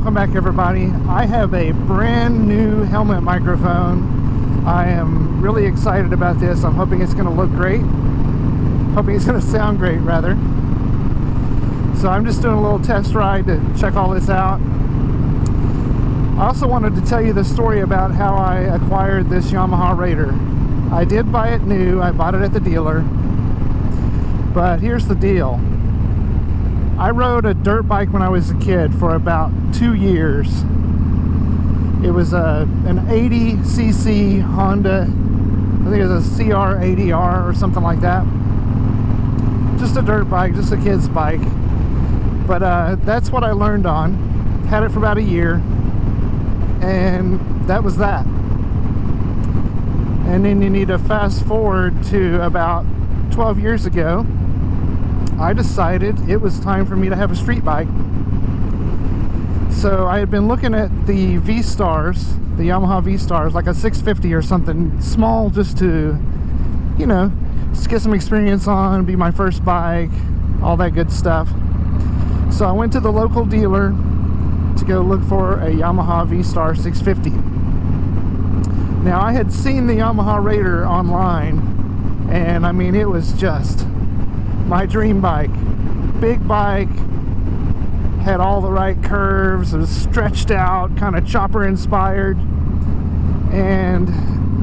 welcome back everybody. I have a brand new helmet microphone. I am really excited about this. I'm hoping it's going to look great. Hoping it's going to sound great rather. So I'm just doing a little test ride to check all this out. I also wanted to tell you the story about how I acquired this Yamaha Raider. I did buy it new. I bought it at the dealer. But here's the deal. I rode a dirt bike when I was a kid for about 2 years. It was an 80cc Honda, I think it was a CR80R or something like that. Just a dirt bike, just a kid's bike. But that's what I learned on. Had it for about a year, and that was that. And then you need to fast forward to about 12 years ago. I decided it was time for me to have a street bike. So I had been looking at the V-Stars, the Yamaha V-Stars, like a 650 or something small, just to, you know, just get some experience on, be my first bike, all that good stuff. So I went to the local dealer to go look for a Yamaha V-Star 650. Now I had seen the Yamaha Raider online, and I mean, it was just my dream bike. Big bike, had all the right curves, it was stretched out, kind of chopper inspired, and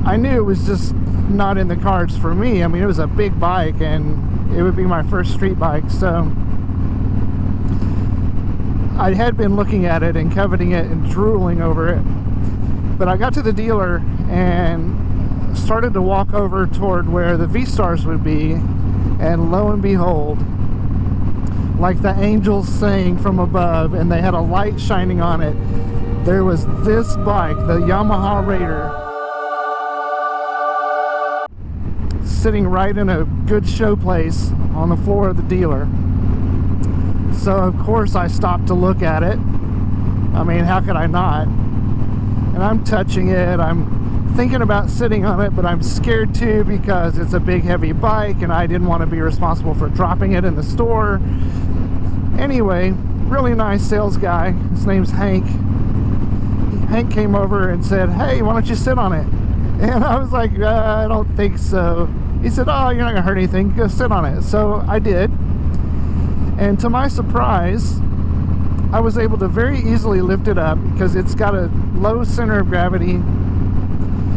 I knew it was just not in the cards for me. I mean, it was a big bike and it would be my first street bike, so I had been looking at it and coveting it and drooling over it. But I got to the dealer and started to walk over toward where the V-Stars would be, and lo and behold, like the angels sang from above and they had a light shining on it, there was this bike, the Yamaha Raider, sitting right in a good show place on the floor of the dealer. So of course I stopped to look at it. I mean, how could I not? And I'm touching it, I'm thinking about sitting on it, but I'm scared too because it's a big heavy bike and I didn't want to be responsible for dropping it in the store. Anyway, really nice sales guy, his name's Hank. Hank came over and said, "Hey, why don't you sit on it?" And I was like, I don't think so. He said, "Oh, you're not gonna hurt anything, go sit on it." So I did, and to my surprise, I was able to very easily lift it up because it's got a low center of gravity.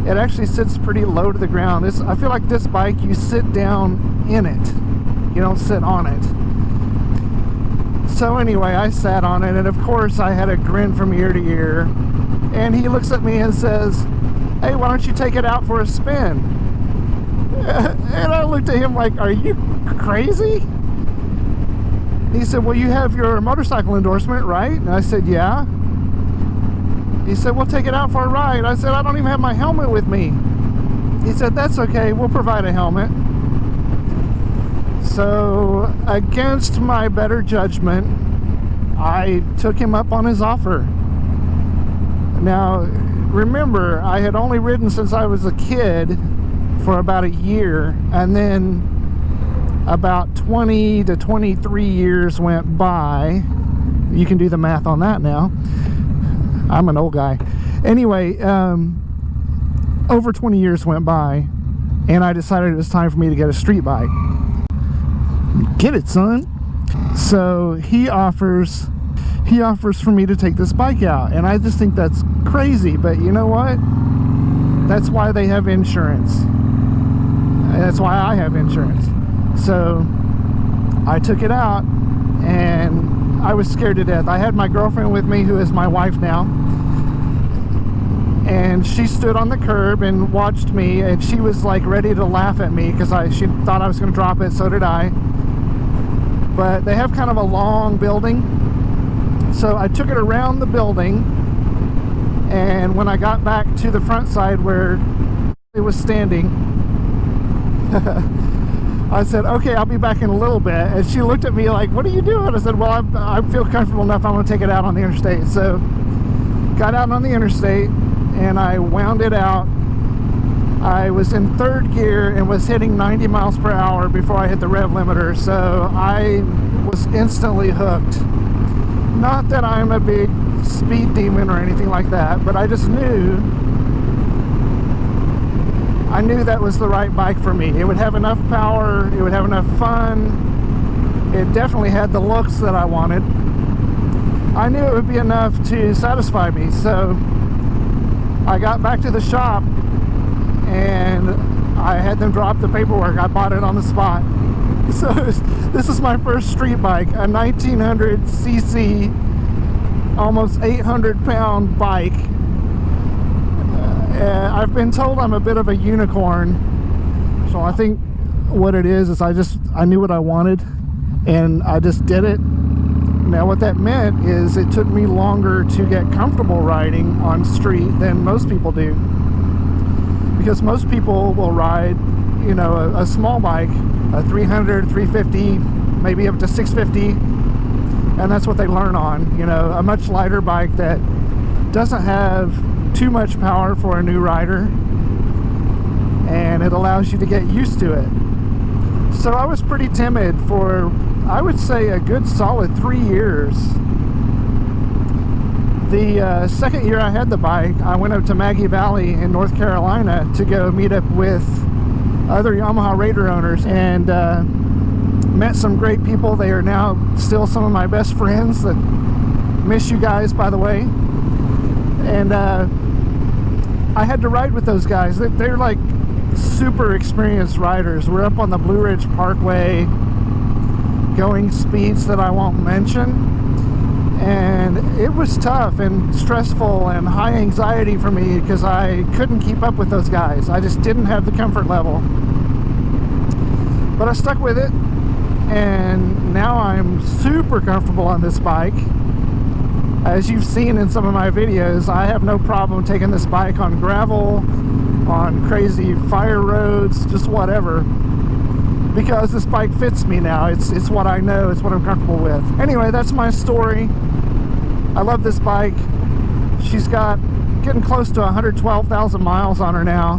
It actually sits pretty low to the ground. I feel like this bike, you sit down in it, you don't sit on it. So anyway, I sat on it, and of course I had a grin from ear to ear. And he looks at me and says, "Hey, why don't you take it out for a spin?" And I looked at him like, "Are you crazy?" He said, "Well, you have your motorcycle endorsement, right?" And I said, "Yeah." He said, "Well, take it out for a ride." I said, "I don't even have my helmet with me." He said, "That's okay, we'll provide a helmet." So, against my better judgment, I took him up on his offer. Now, remember, I had only ridden since I was a kid for about a year, and then about 20 to 23 years went by. You can do the math on that now. I'm an old guy. Anyway, over 20 years went by, and I decided it was time for me to get a street bike. Get it, son. So he offers for me to take this bike out, and I just think that's crazy. But you know what? That's why they have insurance. That's why I have insurance. So I took it out, and I was scared to death. I had my girlfriend with me, who is my wife now, and she stood on the curb and watched me, and she was like ready to laugh at me because she thought I was going to drop it. So did I. But they have kind of a long building, so I took it around the building, and when I got back to the front side where it was standing, I said, "Okay, I'll be back in a little bit." And she looked at me like, "What are you doing?" I said, "Well, I feel comfortable enough, I'm going to take it out on the interstate." So got out on the interstate and I wound it out. I was in third gear and was hitting 90 miles per hour before I hit the rev limiter, so I was instantly hooked. Not that I'm a big speed demon or anything like that, but I just knew that was the right bike for me. It would have enough power, it would have enough fun, it definitely had the looks that I wanted. I knew it would be enough to satisfy me, so I got back to the shop and I had them drop the paperwork. I bought it on the spot. So this is my first street bike, a 1900cc, almost 800-pound bike. I've been told I'm a bit of a unicorn, so I think what it is I knew what I wanted and I just did it. Now what that meant is it took me longer to get comfortable riding on street than most people do, because most people will ride, you know, a small bike, a 300, 350, maybe up to 650, and that's what they learn on, you know, a much lighter bike that doesn't have too much power for a new rider, and it allows you to get used to it. So I was pretty timid for, I would say, a good solid 3 years. The second year I had the bike, I went up to Maggie Valley in North Carolina to go meet up with other Yamaha Raider owners, and met some great people. They are now still some of my best friends. That miss you guys, by the way. And I had to ride with those guys. They're like super experienced riders. We're up on the Blue Ridge Parkway going speeds that I won't mention, and it was tough and stressful and high anxiety for me because I couldn't keep up with those guys. I just didn't have the comfort level, but I stuck with it, and now I'm super comfortable on this bike. As you've seen in some of my videos, I have no problem taking this bike on gravel, on crazy fire roads, just whatever, because this bike fits me now. It's what I know, it's what I'm comfortable with. Anyway, that's my story. I love this bike. She's got getting close to 112,000 miles on her now,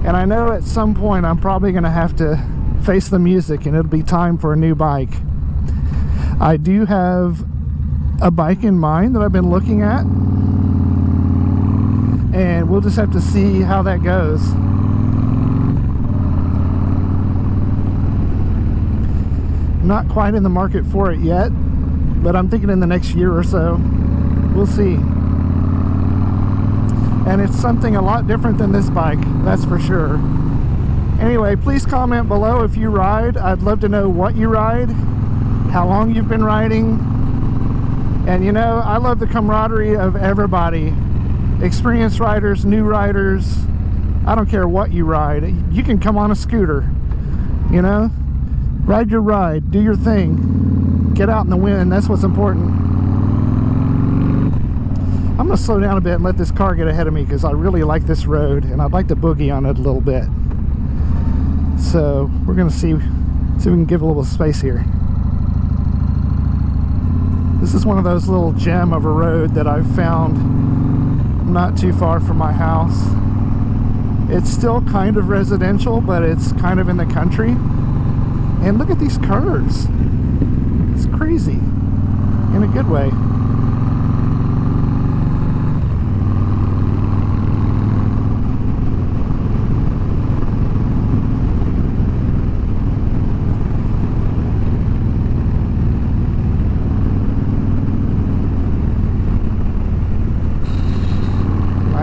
and I know at some point I'm probably going to have to face the music and it'll be time for a new bike. I do have a bike in mind that I've been looking at, and we'll just have to see how that goes. Not quite in the market for it yet, but I'm thinking in the next year or so. We'll see. And it's something a lot different than this bike, that's for sure. Anyway, please comment below if you ride. I'd love to know what you ride, how long you've been riding. And you know, I love the camaraderie of everybody. Experienced riders, new riders. I don't care what you ride. You can come on a scooter, you know? Ride your ride, do your thing. Get out in the wind, that's what's important. I'm gonna slow down a bit and let this car get ahead of me because I really like this road and I'd like to boogie on it a little bit. So we're gonna see if we can give a little space here. This is one of those little gem of a road that I've found not too far from my house. It's still kind of residential, but it's kind of in the country. And look at these curves. It's crazy in a good way.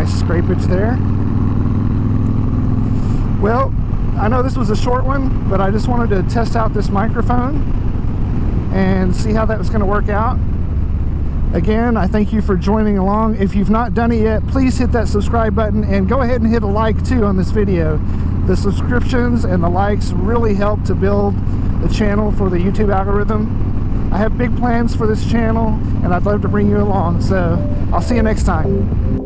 Scrapage there. Well, I know this was a short one, but I just wanted to test out this microphone and see how that was going to work out. Again, I thank you for joining along. If you've not done it yet, please hit that subscribe button and go ahead and hit a like too on this video. The subscriptions and the likes really help to build the channel for the YouTube algorithm. I have big plans for this channel and I'd love to bring you along, so I'll see you next time.